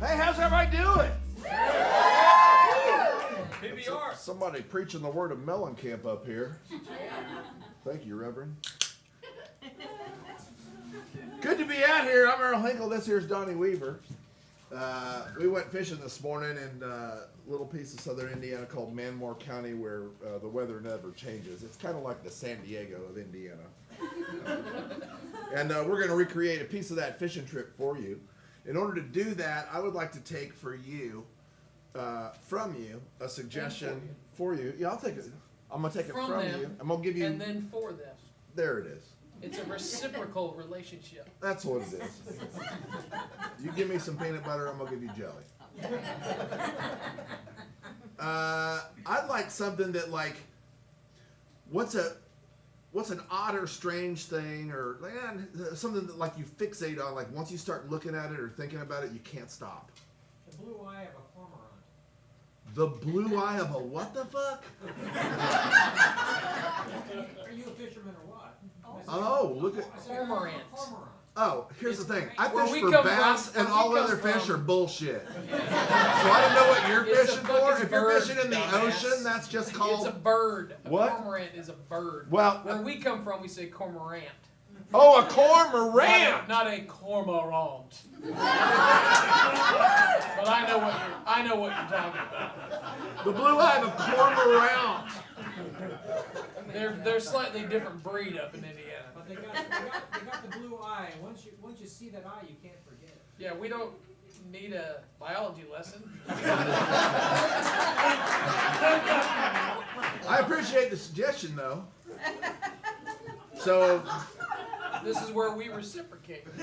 Hey, how's everybody doing? PBR. Somebody preaching the word of Mellencamp up here. Thank you, Reverend. Good to be out here. I'm Earl Hinkle. This here's Donnie Weaver. We went fishing this morning in a little piece of southern Indiana called Manmore County where the weather never changes. It's kind of like the San Diego of Indiana. And we're going to recreate a piece of that fishing trip for you. In order to do that, I would like to take for you, from you, a suggestion for you. Yeah, I'll take it. I'm going to take it from you. I'm going to give you. And then for them. There it is. It's a reciprocal relationship. That's what it is. You give me some peanut butter, I'm going to give you jelly. I'd like something that, like, what's an odd or strange thing, or something that, like, you fixate on, like, once you start looking at it or thinking about it, you can't stop. The blue eye of a cormorant. The blue eye of a what the fuck? Are you a fisherman or what? Oh, look at... Cormorant. Oh, here's the thing. I Where fish we for come bass, from- and where we all come other fish from- are bullshit. So I don't know what you're It's a fishing for. fucking If you're bird, fishing in the dumbass. ocean, that's just called... It's a bird. A What? cormorant is a bird. Well, where we come from, we say cormorant. Oh, a cormorant! Not a cormorant. But I know what you're talking about. The blue eye of a cormorant. They're slightly different breed up in Indiana. But they got the blue eye. Once you see that eye, you can't forget it. Yeah, we don't need a biology lesson. I appreciate the suggestion, though. So, This is where we reciprocate. is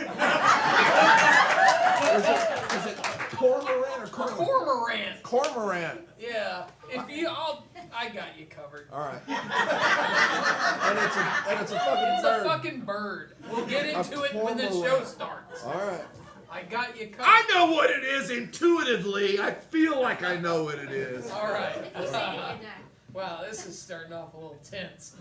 it cormorant or cormorant? Cormorant. Cormorant. Yeah. I got you covered. All right. And it's a fucking It's bird. a fucking bird. We'll get into it when the show cormorant. starts. All right. I got you covered. I know what it is intuitively. I feel like I know what it is. All right. Wow, this is starting off a little tense.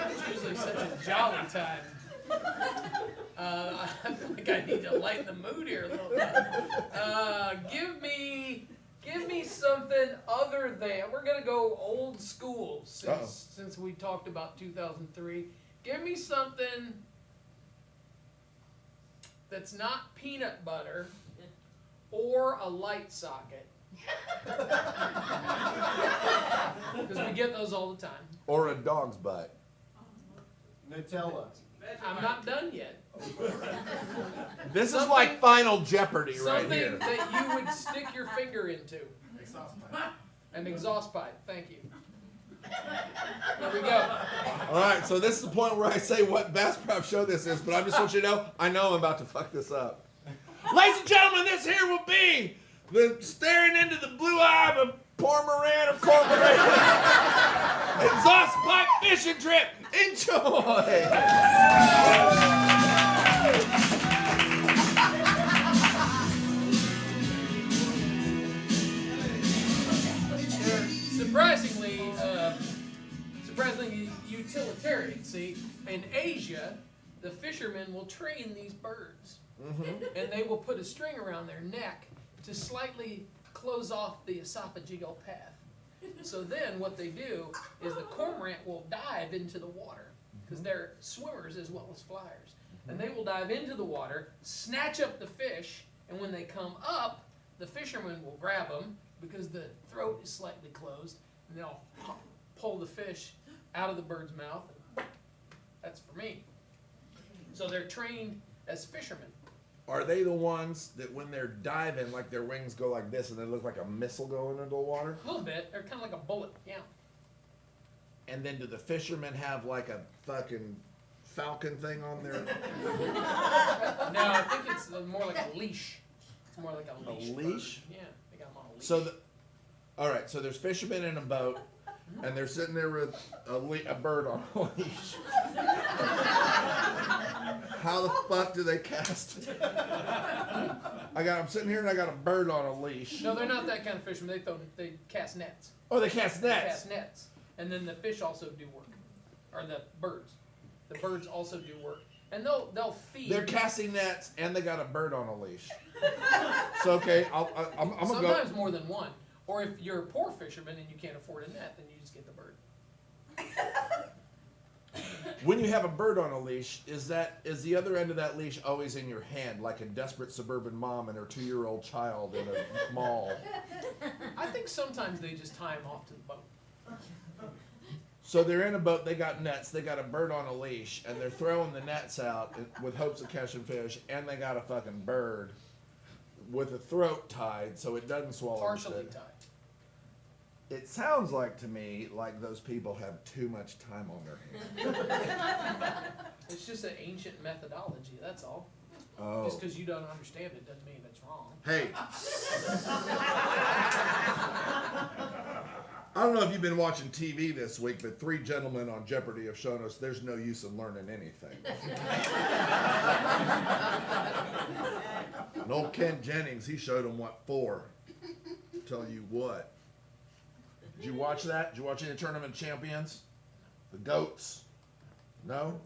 It's usually such a jolly time. I feel like I need to lighten the mood here a little bit. Give me something other than, we're gonna go old school since we talked about 2003. Give me something that's not peanut butter or a light socket. Because we get those all the time. Or a dog's butt. Nutella. I'm not done yet. This is like Final Jeopardy right Something here. that you would stick your finger into. An exhaust pipe. Thank you. There we go. All right, so this is the point where I say what BassProv show this is, but I just want you to know, I know I'm about to fuck this up. Ladies and gentlemen, this here will be the staring into the blue eye of a cormorant of cormorant exhaust pipe fishing trip. Enjoy. Surprisingly utilitarian. See, in Asia, the fishermen will train these birds, and they will put a string around their neck to slightly close off the esophageal path. So then what they do is the cormorant will dive into the water, because they're swimmers as well as flyers. And they will dive into the water, snatch up the fish, and when they come up, the fisherman will grab them, because the throat is slightly closed, and they'll pull the fish out of the bird's mouth. And that's for me. So they're trained as fishermen. Are they the ones that when they're diving, like their wings go like this and they look like a missile going into the water? A little bit. They're kind of like a bullet. Yeah. And then do the fishermen have like a fucking falcon thing on their... No, I think it's more like a leash. It's more like a leash. A leash? Bird. Yeah, they got them on a leash. So, all right, so there's fishermen in a boat, and they're sitting there with a bird on a leash. How the fuck do they cast? I'm sitting here and I got a bird on a leash. No, they're not that kind of fishermen. They cast nets. Oh, they cast They nets. cast nets. And then the fish also do work. Or the birds. the birds also do work, and they'll feed. They're casting nets and they got a bird on a leash. So okay, I'm gonna go. Sometimes more than one. Or if you're a poor fisherman and you can't afford a net, then you just get the bird. When you have a bird on a leash, is the other end of that leash always in your hand, like a desperate suburban mom and her 2-year-old child in a mall? I think sometimes they just tie them off to the boat. So they're in a boat, they got nets, they got a bird on a leash, and they're throwing the nets out with hopes of catching fish, and they got a fucking bird with a throat tied so it doesn't swallow. Partially shit. tied. It sounds like to me like those people have too much time on their hands. It's just an ancient methodology, that's all. Oh. Just because you don't understand it doesn't mean it's wrong. Hey. I don't know if you've been watching TV this week, but 3 gentlemen on Jeopardy have shown us there's no use in learning anything. And old Ken Jennings, he showed them what 4. Tell you what. Did you watch that? Did you watch any Tournament Champions? The GOATs? No?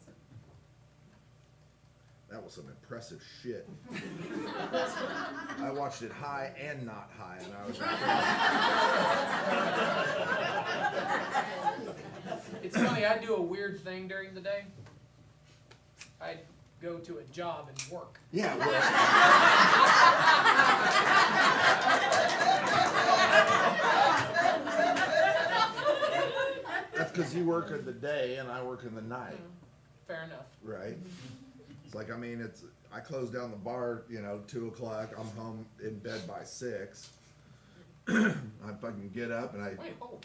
That was some impressive shit. I watched it high and not high, and I was impressed. It's funny, I do a weird thing during the day. I go to a job and work. Yeah, well, that's because you work in the day and I work in the night, Fair enough. right? It's like, I mean, I close down the bar, 2 o'clock. I'm home in bed by 6. I fucking get up and I. Wait, whoa.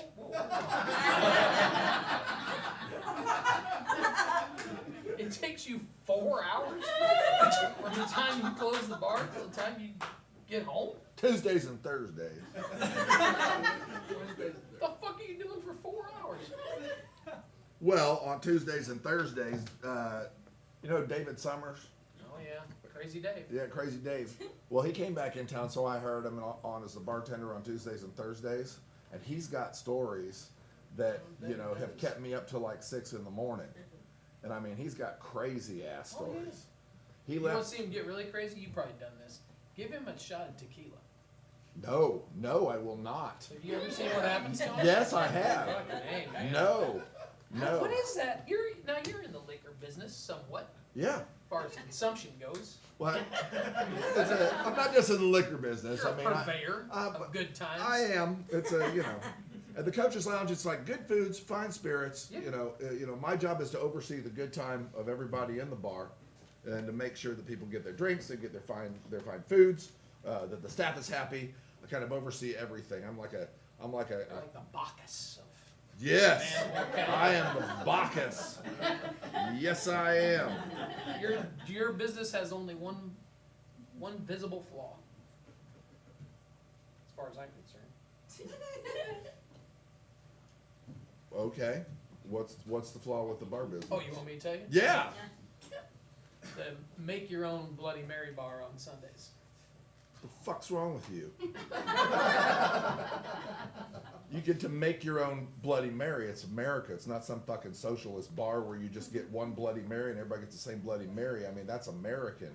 It takes you 4 hours from the time you close the bar till the time you get home? Tuesdays and Thursdays. The fuck are you doing for 4 hours? Well, on Tuesdays and Thursdays, David Summers? Oh yeah, Crazy Dave. Yeah, Crazy Dave. Well, he came back in town, so I heard him on as the bartender on Tuesdays and Thursdays, and he's got stories that, have kept me up till like 6 in the morning. And I mean, he's got crazy ass Oh, yeah. stories. He You want to left. see him get really crazy? You've probably done this. Give him a shot of tequila. No, I will not. Have you ever seen what happens to him? Yes, I have. Fucking A, man. No. What is that? You're in the liquor business somewhat, Yeah. as far as consumption goes. Well, I'm not just in the liquor business. You're I mean, a purveyor but of good times. I am. It's at the Coach's Lounge, it's like good foods, fine spirits. Yeah. My job is to oversee the good time of everybody in the bar, and to make sure that people get their drinks, they get their fine foods, that the staff is happy. I kind of oversee everything. I'm like a You're like the Bacchus of. yes. Okay. I am the Bacchus. Yes, I am. Your business has only one visible flaw, as far as I'm concerned. Okay. What's the flaw with the bar business? Oh, you want me to tell you? Yeah. The make your own Bloody Mary bar on Sundays. The fuck's wrong with you? You get to make your own Bloody Mary. It's America. It's not some fucking socialist bar where you just get one Bloody Mary and everybody gets the same Bloody Mary. I mean, that's American.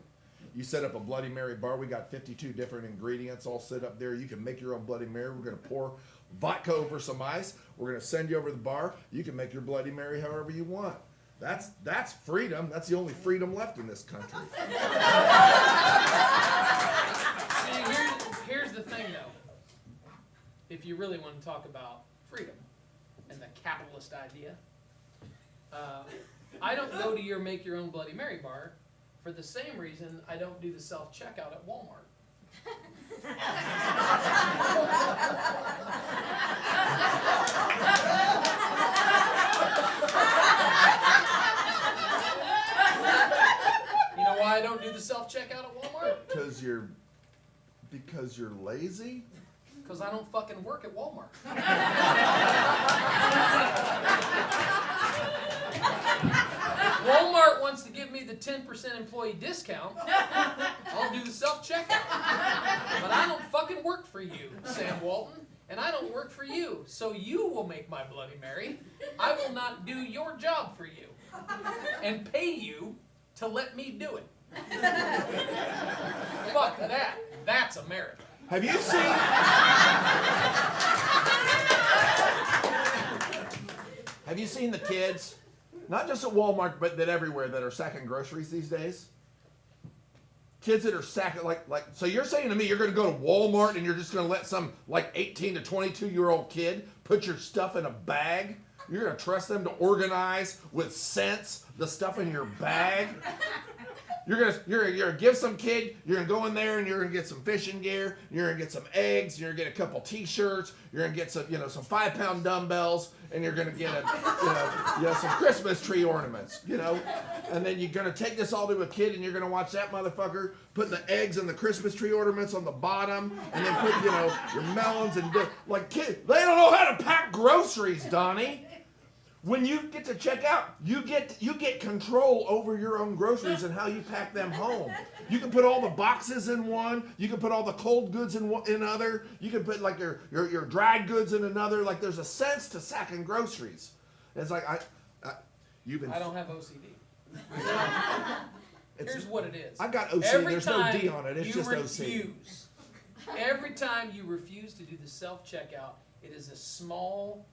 You set up a Bloody Mary bar. We got 52 different ingredients all set up there. You can make your own Bloody Mary. We're going to pour vodka over some ice. We're going to send you over the bar. You can make your Bloody Mary however you want. That's freedom. That's the only freedom left in this country. See, here's the thing, though. If you really want to talk about freedom and the capitalist idea, I don't go to your make your own Bloody Mary bar for the same reason I don't do the self-checkout at Walmart. You know why I don't do the self-checkout at Walmart? Because you're lazy? Because I don't fucking work at Walmart. If Walmart wants to give me the 10% employee discount, I'll do the self-checkout. But I don't fucking work for you, Sam Walton, and I don't work for you. So you will make my Bloody Mary. I will not do your job for you. and pay you to let me do it. Fuck that. That's America. Have you seen? Have you seen the kids? Not just at Walmart, but that everywhere that are sacking groceries these days. Kids that are sacking so you're saying to me you're going to go to Walmart and you're just going to let some 18 to 22-year-old kid put your stuff in a bag? You're going to trust them to organize with sense the stuff in your bag? You're gonna give some kid, you're gonna go in there and you're gonna get some fishing gear, you're gonna get some eggs, you're gonna get a couple t-shirts, you're gonna get some 5-pound dumbbells, and you're gonna get some Christmas tree ornaments, and then you're gonna take this all to a kid and you're gonna watch that motherfucker put the eggs and the Christmas tree ornaments on the bottom, and then put your melons and kids, they don't know how to pack groceries, Donnie. When you get to check out, you get control over your own groceries and how you pack them home. You can put all the boxes in one. You can put all the cold goods in other. You can put your dried goods in another. There's a sense to sacking groceries. It's like I don't have OCD. Here's what it is. I got OCD. There's no D on it. It's just OCD. Every time you refuse to do the self-checkout, it is a small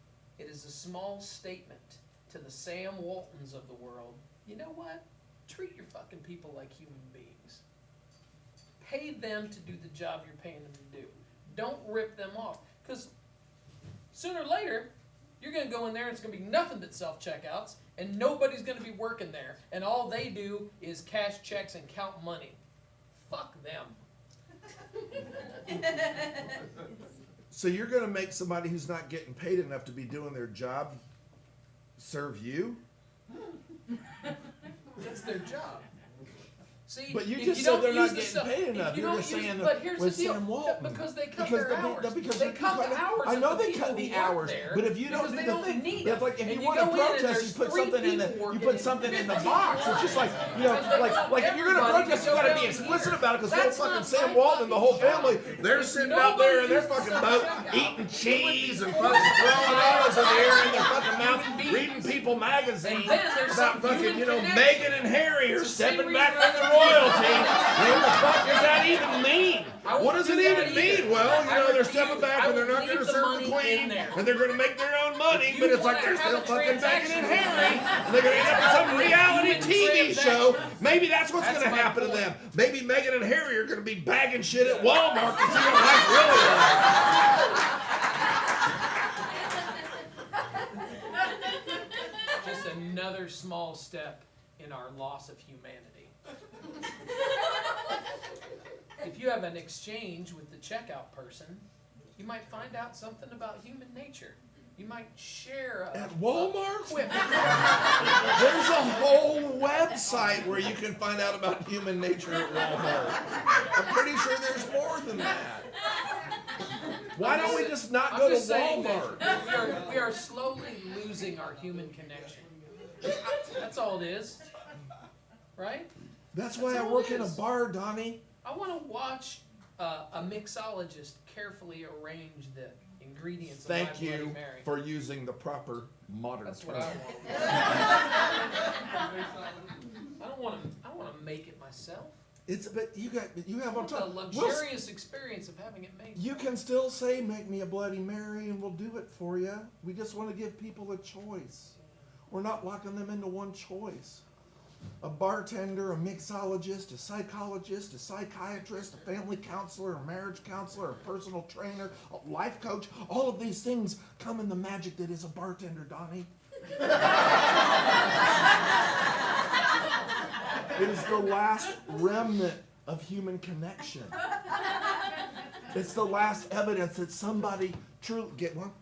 statement to the Sam Waltons of the world. You know what? Treat your fucking people like human beings. Pay them to do the job you're paying them to do. Don't rip them off. Because sooner or later, you're going to go in there and it's going to be nothing but self-checkouts, and nobody's going to be working there. And all they do is cash checks and count money. Fuck them. So you're going to make somebody who's not getting paid enough to be doing their job serve you? That's their job. See, but you just said they're not getting paid enough. You're just saying but here's the deal. Sam Walton. Because they cut their hours. They cut the hours. I know they cut the hours, but if you don't do the thing, if you want to protest, you put something in the box. It's just like if you're going to protest, you got to be explicit about it, because whole fucking Sam Walton and the whole family, they're sitting out there in their fucking boat eating cheese and fucking throwing olives in the air in their fucking mouth, reading People magazine about fucking Meghan and Harry are stepping back from the royalty. What the fuck does that even mean? What does it even mean? Well, they're stepping back and they're not going to serve the queen, and they're going to make their own money, but it's like they're still fucking Meghan and Harry, and they're going to end up in some reality TV show. Maybe that's what's going to happen to them. Maybe Meghan and Harry are going to be bagging shit at Walmart to see what life really is. Just another small step in our loss of humanity. If you have an exchange with the checkout person, you might find out something about human nature. You might share at Walmart? Equipment. There's a whole website where you can find out about human nature at Walmart. I'm pretty sure there's more than that. Why don't we just not go to Walmart? We are slowly losing our human connection. That's all it is. Right? That's why I work in a bar, Donnie. I want to watch a mixologist carefully arrange the ingredients of my Bloody Mary. Thank you for using the proper modern That's term. what I want. I want to make it myself. But you have on top the luxurious experience of having it made. You can still say, "Make me a Bloody Mary," and we'll do it for you. We just want to give people a choice. We're not locking them into one choice. A bartender, a mixologist, a psychologist, a psychiatrist, a family counselor, a marriage counselor, a personal trainer, a life coach, all of these things come in the magic that is a bartender, Donnie. It is the last remnant of human connection. It's the last evidence that somebody truly... Get one?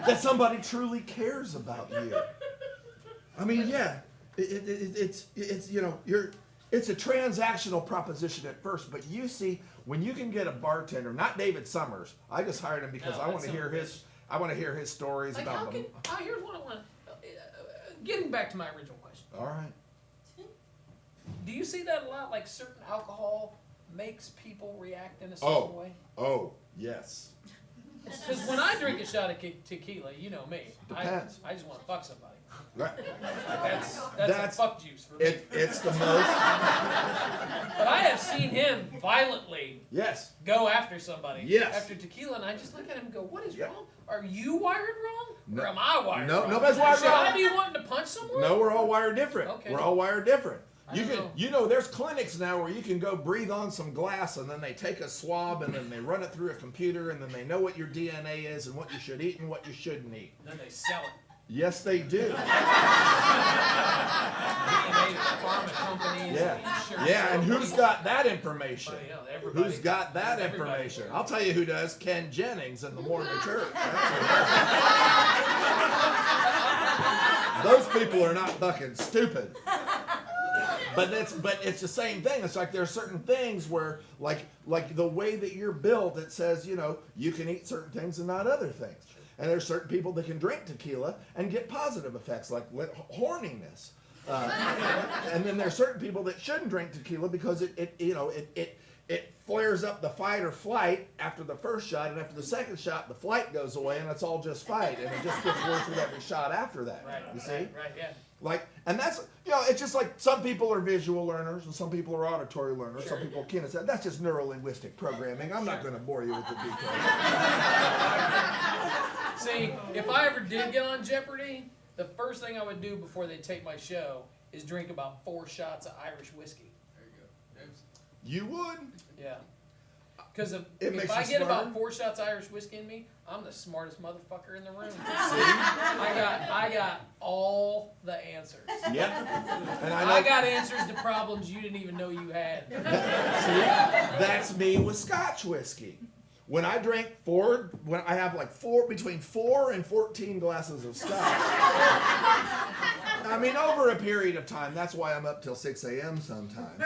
That somebody truly cares about you. I mean, yeah, it's it's a transactional proposition at first, but you see, when you can get a bartender, not David Summers. I just hired him because I want to hear his stories about them. Here's what I want. Getting back to my original question. All right. Do you see that a lot? Like certain alcohol makes people react in a certain way. Oh, yes. Because when I drink a shot of tequila, you know me. Depends. I just want to fuck somebody. Right. That's That's- a fuck juice for me. It's the most. But I have seen him violently Yes. go after somebody. Yes. After tequila, and I just look at him and go, what is Yep. wrong? Are you wired wrong? No. Or am I wired No, wrong? nobody's wired Should I wrong. be wanting to punch someone? No, we're all wired different. Okay. We're all wired different. I You don't can, know. you know, there's clinics now where you can go breathe on some glass and then they take a swab and then they run it through a computer and then they know what your DNA is and what you should eat and what you shouldn't eat. And then they sell it. Yes, they do. DNA, pharma companies, Yeah. insurance Yeah, and who's companies. got that information? Well, yeah, everybody- Who's got that everybody. information? I'll tell you who does. Ken Jennings in the Mormon Church. Those people are not fucking stupid. But it's the same thing. It's like there are certain things where like the way that you're built, it says, you know, you can eat certain things and not other things. And there's certain people that can drink tequila and get positive effects like horniness. And then there's certain people that shouldn't drink tequila because it flares up the fight or flight after the first shot, and after the second shot, the flight goes away, and it's all just fight, and it just gets worse with every shot after that. Right, You see? right, yeah. Like, and that's, you know, it's just like some people are visual learners and some people are auditory learners. Some people are kinesthetic. That's just neuro-linguistic programming. I'm not going to bore you with the details. See, if I ever did get on Jeopardy, the first thing I would do before they tape my show is drink about 4 shots of Irish whiskey. You would? Yeah. Because It if makes I you get about smarter. 4 shots of Irish whiskey in me, I'm the smartest motherfucker in the room. See? I got all the answers. Yep. And I know. I got answers to problems you didn't even know you had. See? That's me with Scotch whiskey. When I drink when I have like between 4 and 14 glasses of Scotch. I mean, over a period of time, that's why I'm up till 6 a.m. sometimes.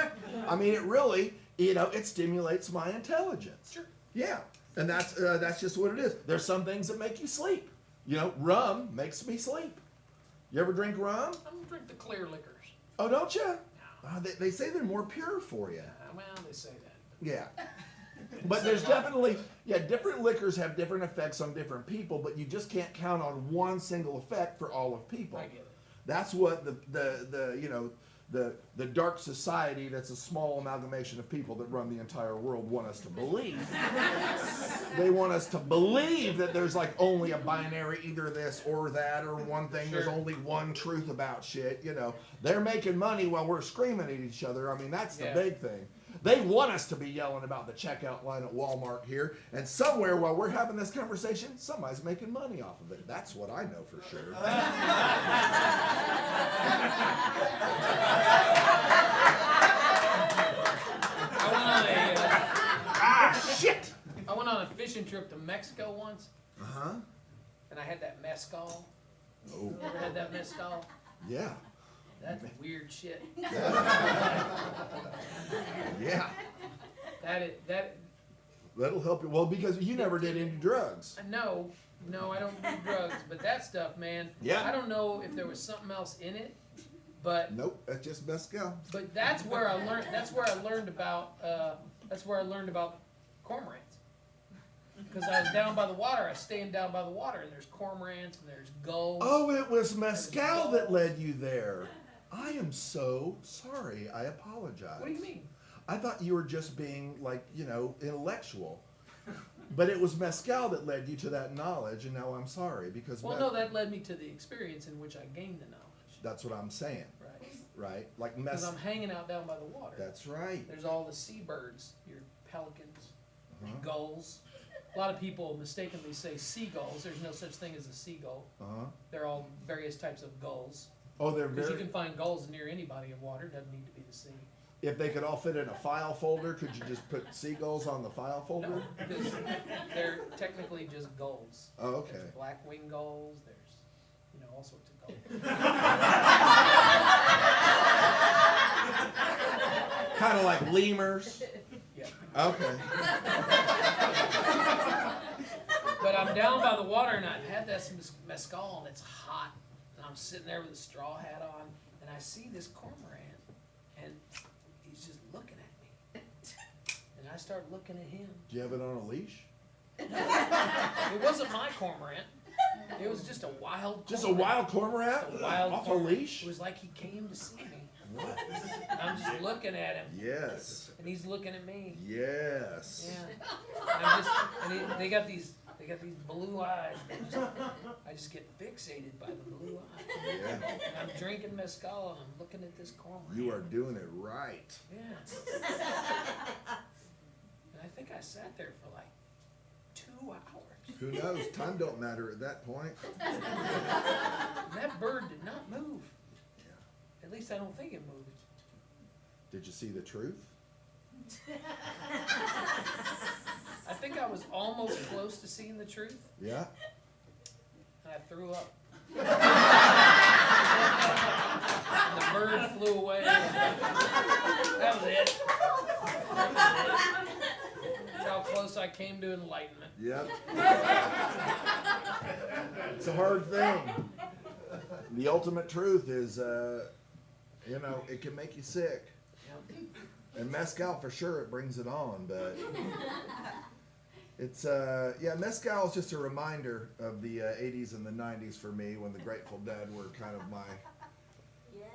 I mean, it really, you know, it stimulates my intelligence. Sure. Yeah, and that's just what it is. There's some things that make you sleep. You know, rum makes me sleep. You ever drink rum? I don't drink the clear liquors. Oh, don't you? They say they're more pure for you. Well, they say that. Yeah. But there's definitely, different liquors have different effects on different people, but you just can't count on one single effect for all of people. I get it. That's what the dark society, that's a small amalgamation of people that run the entire world, want us to believe. They want us to believe that there's like only a binary, either this or that, or one thing, there's Sure. only one truth about shit, you know. They're making money while we're screaming at each other. I mean, that's the Yeah. big thing. They want us to be yelling about the checkout line at Walmart here, and somewhere while we're having this conversation, somebody's making money off of it. That's what I know for sure. Shit! I went on a fishing trip to Mexico once, Uh-huh. and I had that mezcal. Oh, You ever had that mezcal? yeah. That's weird shit. Yeah. That That'll help you. Well, because you never did any drugs. no, I don't do drugs, but that stuff, man. Yeah. I don't know if there was something else in it, but Nope, that's just mezcal. that's where I learned. That's where I learned about. That's where I learned about cormorants. Because I was down by the water. I was staying down by the water, and there's cormorants and there's gulls. Oh, it was mezcal that led you there. I am so sorry. I apologize. What do you mean? I thought you were just being, like, you know, intellectual. But it was mezcal that led you to that knowledge, and now I'm sorry because Well, no, that led me to the experience in which I gained the knowledge. that's what I'm saying, Right. right? Like Because I'm hanging out down by the water. That's right. There's all the seabirds, your pelicans, Uh-huh. gulls. A lot of people mistakenly say seagulls. There's no such thing as a seagull. Uh-huh. They're all various types of gulls. Oh, they're Because you very. can find gulls near any body of water. Doesn't need to be the sea. If they could all fit in a file folder, could you just put seagulls on the file folder? No, because they're technically just gulls. Oh, okay. There's black-winged gulls. There's, all sorts of gulls. Kind of like lemurs. Yeah. Okay. But I'm down by the water, and I've had that mezcal, and it's hot. And I'm sitting there with a straw hat on, and I see this cormorant, and he's just looking at me. And I start looking at him, Do you have it on a leash? It wasn't my cormorant. It was just a wild Just a cormorant. wild cormorant? Just a wild Off a cormorant. leash? It was like he came to see me. What? I'm just looking at him, Yes. and he's looking at me. Yes. Yeah. They got these blue eyes. I just get fixated by the blue eyes. Yeah. And I'm drinking mezcal and I'm looking at this cormorant. You are doing it right. Yeah. And I think I sat there for like 2 hours. Who knows? Time don't matter at that point. And that bird did not move. Yeah. At least I don't think it moved. Did you see the truth? I think I was almost close to seeing the truth, Yeah. and I threw up. And the bird flew away. That was it. That's how close I came to enlightenment. Yep. It's a hard thing. The ultimate truth is, it can make you sick. Yep. And mezcal, for sure, it brings it on, but it's, mezcal is just a reminder of the 80s and the 90s for me, when the Grateful Dead were kind of my,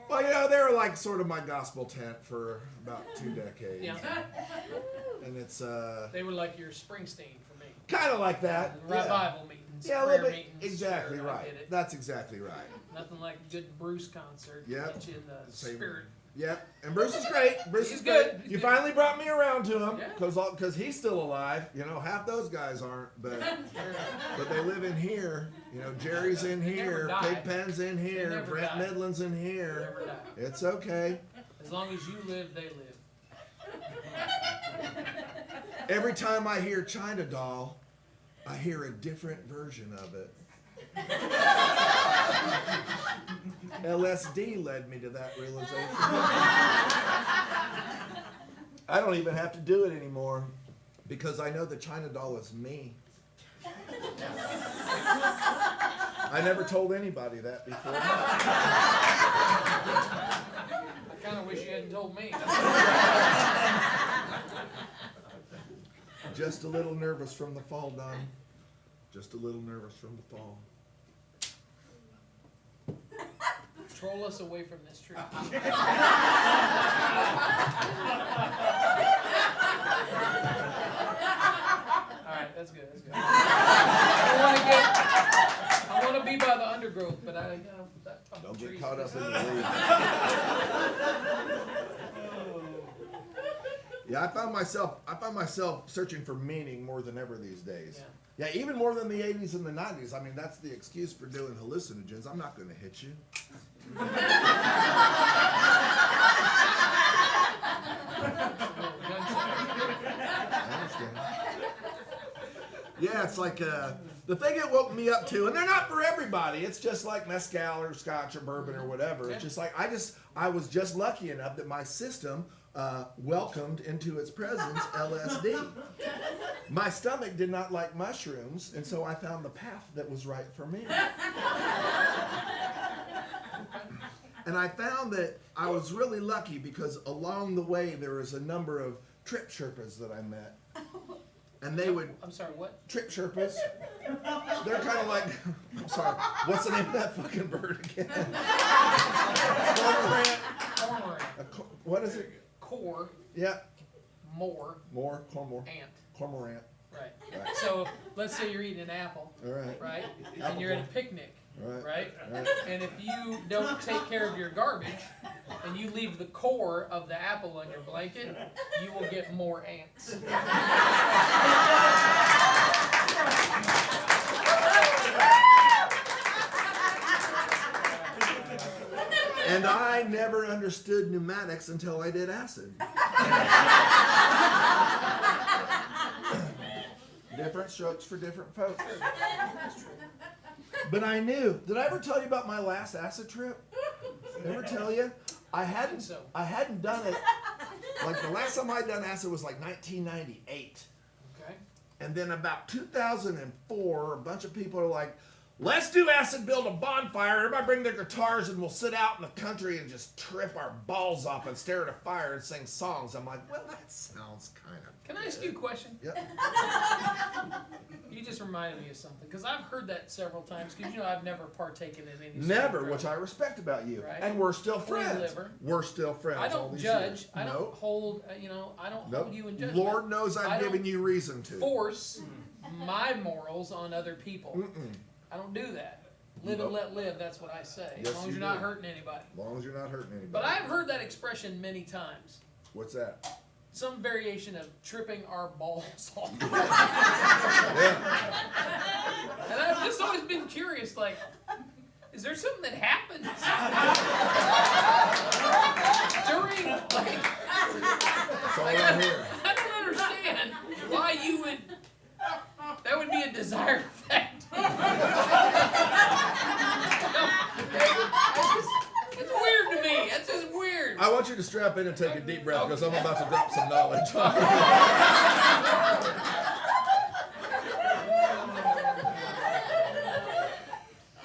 well, they were like sort of my gospel tent for about 2 decades. Yeah. And it's, They were like your Springsteen for me. kind of like that. Revival meetings, Yeah, a prayer little bit. meetings. Exactly sure, I right. get it. That's exactly right. Nothing like a good Bruce concert to Yep. get you in the Same. spirit. Yep, and Bruce is great. Bruce He's is great. good. He's You good. finally brought me around to him, Yeah. because he's still alive. Half those guys aren't, but they live in here. Jerry's in They never here, died. Pigpen's in here, never Brent died. Midland's in here. Never die. It's okay. As long as you live, they live. Every time I hear China Doll, I hear a different version of it. LSD led me to that realization. I don't even have to do it anymore, because I know the China Doll is me. I never told anybody that before. I kind of wish you hadn't told me. Just a little nervous from the fall, Don. Just a little nervous from the fall. Troll us away from this tree. Alright, that's good, that's good. I want to be by the undergrowth, but Don't get trees- caught up in the weeds. Yeah, I found myself searching for meaning more than ever these days. Yeah. Yeah, even more than the 80s and the 90s. I mean, that's the excuse for doing hallucinogens. I'm not going to hit you. I understand. Yeah, it's like the thing it woke me up to, and they're not for everybody. It's just like mezcal or scotch or bourbon or whatever. It's just like I was just lucky enough that my system welcomed into its presence LSD. My stomach did not like mushrooms, and so I found the path that was right for me. And I found that I was really lucky, because along the way there was a number of trip Sherpas that I met. And they would, I'm sorry, what? trip Sherpas, they're kind of like, I'm sorry, what's the name of that fucking bird again? Cormorant. Cormorant. What is it? Core, Yeah, ant. cormorant. Right. Right. So let's say you're eating an apple, All right. right? And you're at a picnic, Right. right? Right. And if you don't take care of your garbage and you leave the core of the apple on your blanket, you will get more ants. And I never understood pneumatics until I did acid. Different strokes for different folks. But I knew. Did I ever tell you about my last acid trip? Ever tell you? I hadn't done it. Like the last time I'd done acid was like 1998. Okay. And then about 2004, a bunch of people are like, let's do acid, build a bonfire. Everybody bring their guitars and we'll sit out in the country and just trip our balls off and stare at a fire and sing songs. I'm like, well, that sounds kind of. Can I ask you a question? Yep. You just reminded me of something, because I've heard that several times, because I've never partaken in any. Never, sort of which I respect about you. Right. And we're still Clean friends. liver. We're still friends. I all don't these judge. years. I don't Nope. hold. I don't Nope. hold you in judgment. Lord knows I I've don't given you reason to. Force my morals on other people. Mm-mm. I don't do that. Live Nope. and let live. That's what I say. Yes, as long as you you're not do. hurting anybody. As long as you're not hurting anybody. But I've heard that expression many times. What's that? Some variation of tripping our balls off. Yeah. And I've just always been curious, like, is there something that happens during, like, That's all I'm hearing. I don't understand why you would, that would be a desired effect. It's weird to me. It's just weird. I want you to strap in and take a deep breath because I'm about to drop some knowledge.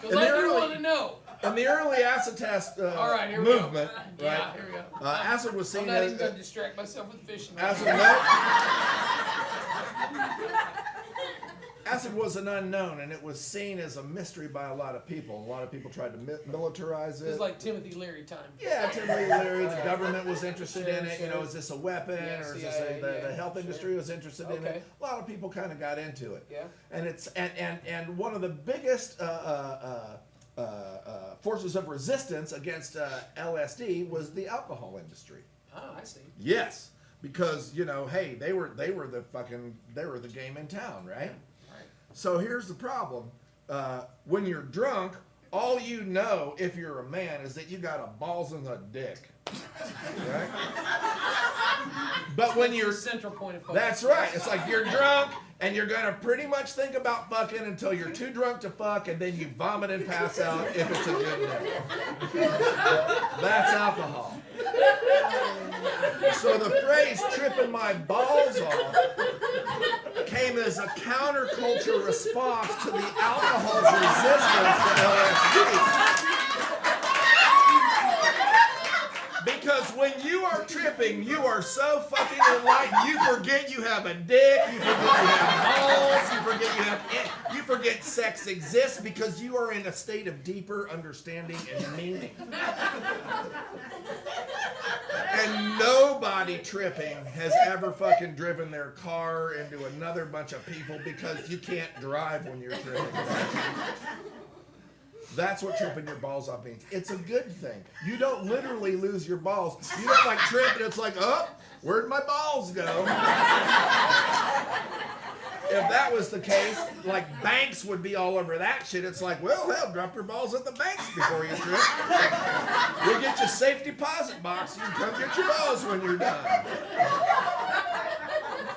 Because I do want to know. In the early acid test All right, here movement, we go. right? Yeah, here we go. Acid was I'm seen not as even going to distract myself with fishing. acid. Acid was an unknown, and it was seen as a mystery by a lot of people. A lot of people tried to militarize It it. was like Timothy Leary time. Yeah, Timothy Leary, the government was interested in it. Sure. Is this a weapon, Yeah, or is this CIA, the yeah, health sure. industry was interested in Okay. it? A lot of people kind of got into it. Yeah. And it's and one of the biggest forces of resistance against LSD was the alcohol industry. Oh, I see. Yes, because hey, they were the game in town, right? Right. So here's the problem: when you're drunk, all you know, if you're a man, is that you got a balls in the dick, right? But when you're It's the central point of focus. that's right. It's like you're drunk and you're gonna pretty much think about fucking until you're too drunk to fuck, and then you vomit and pass out if it's a good day. That's alcohol. So the phrase "tripping my balls off" came as a counterculture response to the alcohol's resistance to LSD. Because when you are tripping, you are so fucking enlightened. You forget you have a dick. You forget you have balls. You forget sex exists because you are in a state of deeper understanding and meaning. And nobody tripping has ever fucking driven their car into another bunch of people because you can't drive when you're tripping. That's what tripping your balls off means. It's a good thing. You don't literally lose your balls. You don't like trip and it's like, oh, where'd my balls go? If that was the case, like banks would be all over that shit. It's like, well, hell, drop your balls at the banks before you trip. We'll get you a safe deposit box. You can come get your balls when you're done.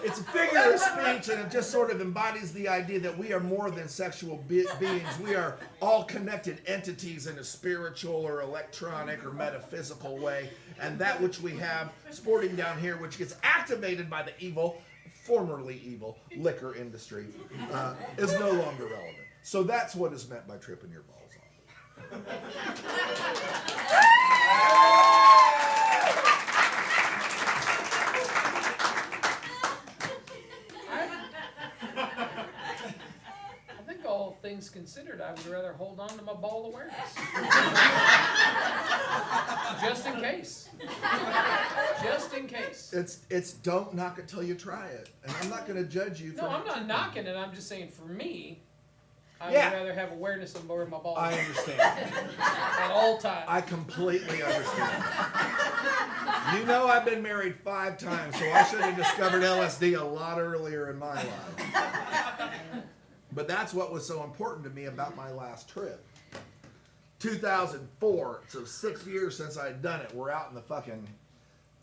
It's a figure of speech, and it just sort of embodies the idea that we are more than sexual beings. We are all connected entities in a spiritual or electronic or metaphysical way. And that which we have sporting down here, which gets activated by the formerly evil, liquor industry, is no longer relevant. So that's what is meant by tripping your balls off. I think all things considered, I would rather hold on to my ball awareness. Just in case. Just in case. It's don't knock it till you try it. And I'm not going to judge you for No, I'm not tripping. knocking it. I'm just saying for me, I Yeah. would rather have awareness of where my ball I is understand. at all times. I completely understand. You know I've been married 5 times, so I should have discovered LSD a lot earlier in my life. But that's what was so important to me about my last trip. 2004, so 6 years since I'd done it. We're out in the fucking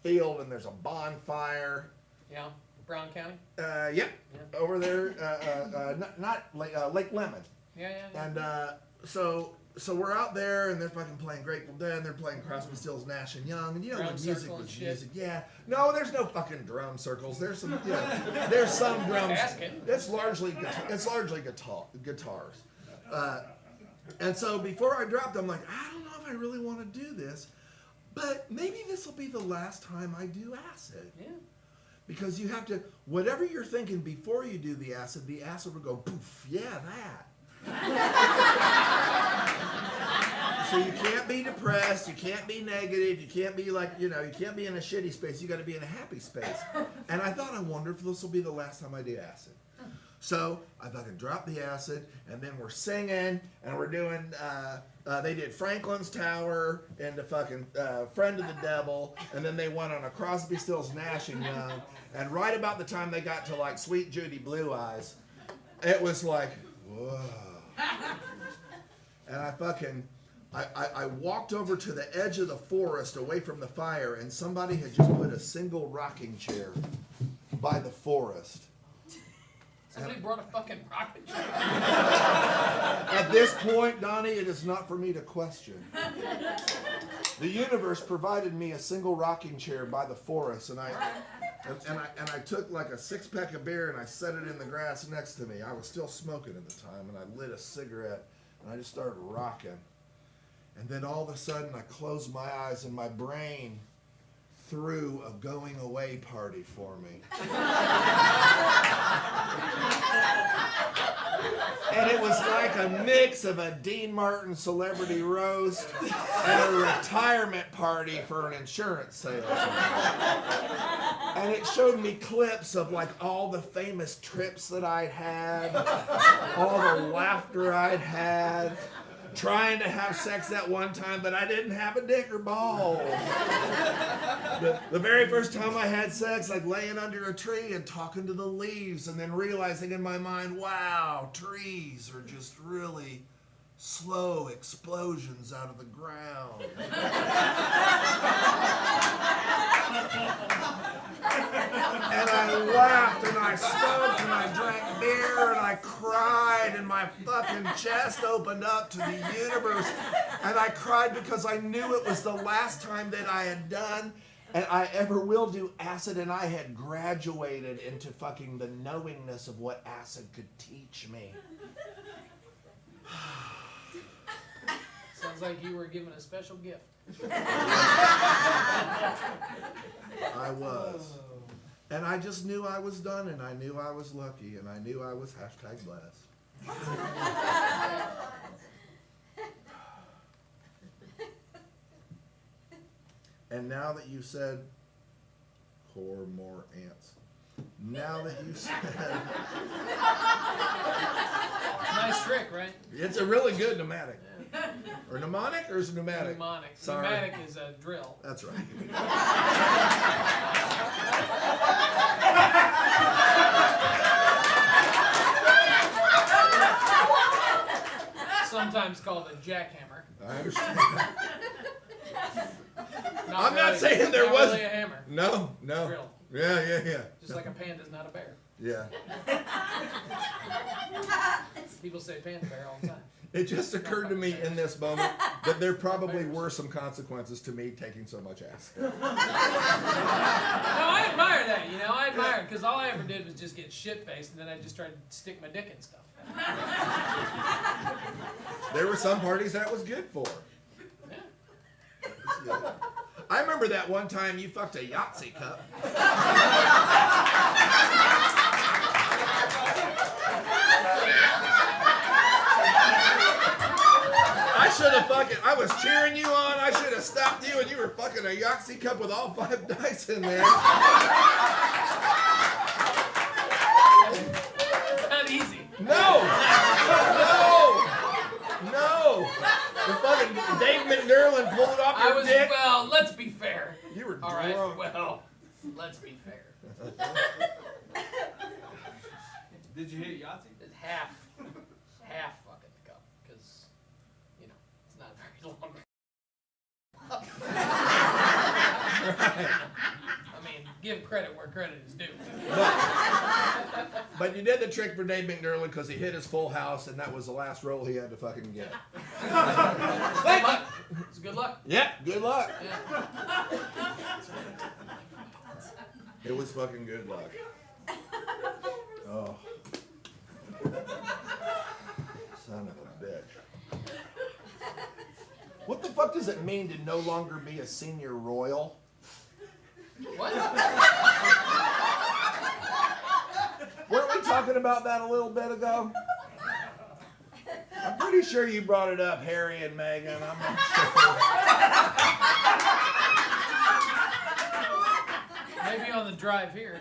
field and there's a bonfire. Yeah, Brown County. Yep, Yeah. over there, not Lake Lemon. Yeah, yeah, yeah. And so we're out there, and they're fucking playing Grateful Dead, and they're playing Crosby, Stills, Nash and Young, and Drum when music circle and was shit. music, yeah. No, there's no fucking drum circles. There's some, there's some drums. Asking. It's largely guitars. And so before I dropped, I'm like, I don't know if I really want to do this, but maybe this will be the last time I do acid. Yeah. Because you have to, whatever you're thinking before you do the acid will go poof, yeah, that. So you can't be depressed, you can't be negative, you can't be like, you can't be in a shitty space, you got to be in a happy space. And I thought, I wonder if this will be the last time I do acid. So I fucking dropped the acid, and then we're singing, and we're doing, they did Franklin's Tower and the fucking Friend of the Devil, and then they went on a Crosby, Stills, Nash and Young, and right about the time they got to like Sweet Judy Blue Eyes, it was like, whoa. And I walked over to the edge of the forest away from the fire, and somebody had just put a single rocking chair by the forest. Somebody brought a fucking rocket chair. At this point, Donnie, it is not for me to question. The universe provided me a single rocking chair by the forest, and I took like a 6-pack of beer and I set it in the grass next to me. I was still smoking at the time, and I lit a cigarette and I just started rocking. And then all of a sudden, I closed my eyes and my brain threw a going away party for me. And it was like a mix of a Dean Martin celebrity roast and a retirement party for an insurance salesman. And it showed me clips of like all the famous trips that I'd had, all the laughter I'd had, trying to have sex that one time, but I didn't have a dick or balls. The very first time I had sex, like laying under a tree and talking to the leaves, and then realizing in my mind, wow, trees are just really slow explosions out of the ground. And I laughed and I smoked and I drank beer and I cried and my fucking chest opened up to the universe, and I cried because I knew it was the last time that I had done and I ever will do acid, and I had graduated into fucking the knowingness of what acid could teach me. Sounds like you were given a special gift. I was. And I just knew I was done, and I knew I was lucky, and I knew I was #blessed. And now that you said, pour more ants. Now that you said, Nice trick, right? it's a really good pneumatic. Or mnemonic, or is it pneumatic? Mnemonic. Sorry. Pneumatic is a drill. That's right. Sometimes called a jackhammer. I understand. Not I'm not saying there not wasn't. really a hammer. No. Drill. Yeah. Just like a panda's not a bear. Yeah. People say panda bear all the time. It just occurred to me in this moment that there probably were some consequences to me taking so much acid. No, I admire that, I admire it, because all I ever did was just get shit-faced, and then I just tried to stick my dick in stuff. There were some parties that was good for. Yeah. It's good. I remember that one time you fucked a Yahtzee cup. I was cheering you on. I should have stopped you, and you were fucking a Yahtzee cup with all 5 dice in there. It's not easy. No. The fucking Dave McNerlin pulled off your dick. Well, let's be fair. You were all drunk. right, well, let's be fair. Did you hit Yahtzee? It's half fucking the cup, because, it's not very long. I mean, give credit where credit is due. But you did the trick for Dave McNerlin because he hit his full house, and that was the last roll he had to fucking get. Good luck. It's good luck. Yeah, good luck. Yeah. It was fucking good luck. Oh. Son of a bitch. fuck does it mean to no longer be a senior royal? What? Weren't we talking about that a little bit ago? I'm pretty sure you brought it up, Harry and Meghan. I'm not sure. Maybe on the drive here.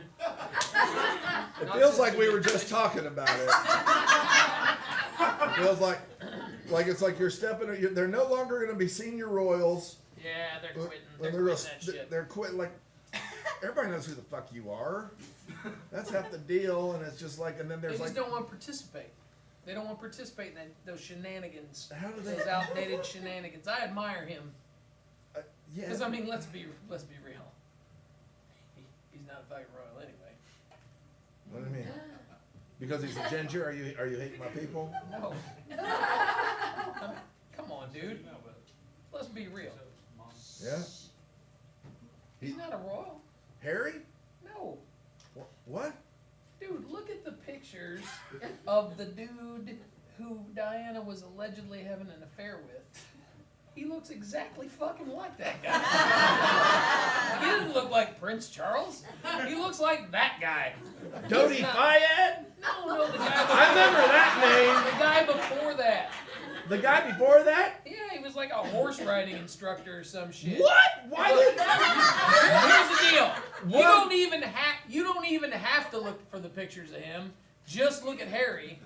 It feels like we were just talking about it. It feels like it's like you're stepping. They're no longer going to be senior royals. Yeah, they're quitting. They're They're quitting that shit. They're quitting. Like everybody knows who the fuck you are. That's half the deal, and it's just like, and then They there's just like, don't want to participate. They don't want to participate in those shenanigans. how do they? Those outdated shenanigans. I admire him. Yeah. Because I mean, let's be real. He's not a fucking royal anyway. What do you mean? Because he's a ginger? Are you hating my people? No. Come on, dude. Let's be real. Yeah. He's not a royal. Harry? No. What? Dude, look at the pictures of the dude who Diana was allegedly having an affair with. He looks exactly fucking like that guy. He doesn't look like Prince Charles. He looks like that guy. Dodi He's not- Fayed? No, the guy before I remember that name. The guy before that. The guy before that? Yeah, he was like a horse riding instructor or some shit. What? Why did? Here's the deal. What? You don't even have to look for the pictures of him. Just look at Harry,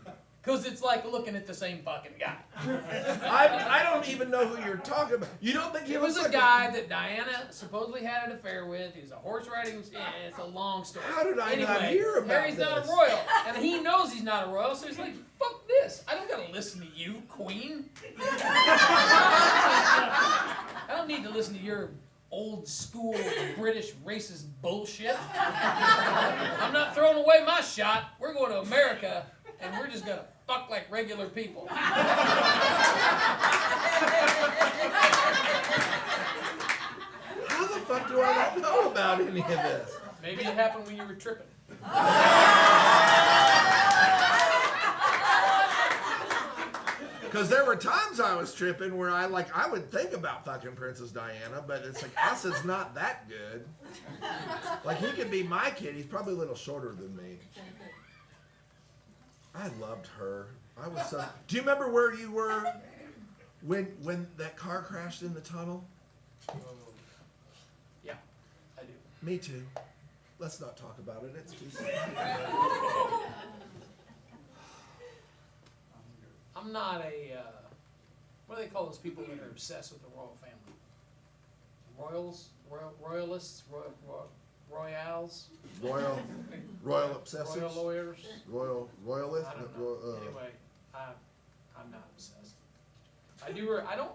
cause it's like looking at the same fucking guy. I don't even know who you're talking about. You don't think he He was a like guy that Diana supposedly had an affair with. He was a horse riding. Yeah, it's a long story. How did I anyway, not hear about Harry's this? not a royal, and he knows he's not a royal, so he's like, "Fuck this! I don't gotta listen to you, Queen. I don't need to listen to your old school British racist bullshit. I'm not throwing away my shot. We're going to America, and we're just gonna fuck like regular people." How the fuck do I not know about any of this? Maybe it happened when you were tripping. Because there were times I was tripping where I would think about fucking Princess Diana, but it's like Acid's not that good. Like he could be my kid. He's probably a little shorter than me. I loved her. I was so. Do you remember where you were when that car crashed in the tunnel? Yeah, I do. Me too. Let's not talk about it. It's too sad. I'm not a, what do they call those people that are obsessed with the royal family? Royalists, royals, Royal obsessives. royal lawyers. Royalist. I don't know. Anyway, I'm not obsessed. I don't.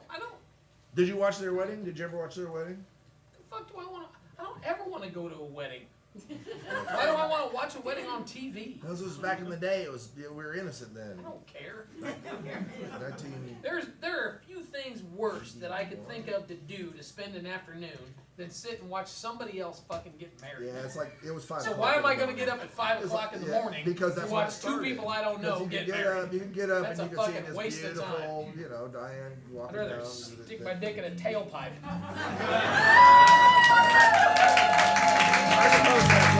Did you watch their wedding? Did you ever watch their wedding? The fuck do I want to? I don't ever want to go to a wedding. Why do I want to watch a wedding on TV? This was back in the day. It was we were innocent then. I don't care. 19. There are a few things worse that I could think of to do to spend an afternoon than sit and watch somebody else fucking get married. Yeah, it's like it was 5 So o'clock. why am in I the going to morning. get up at 5 o'clock in the morning Because that's to when it watch two started. people I don't know Because get you can married? you can get up That's and a you can see fucking this waste of beautiful, time. you know, Diane I'd walking rather down. stick my dick in a tailpipe. I suppose that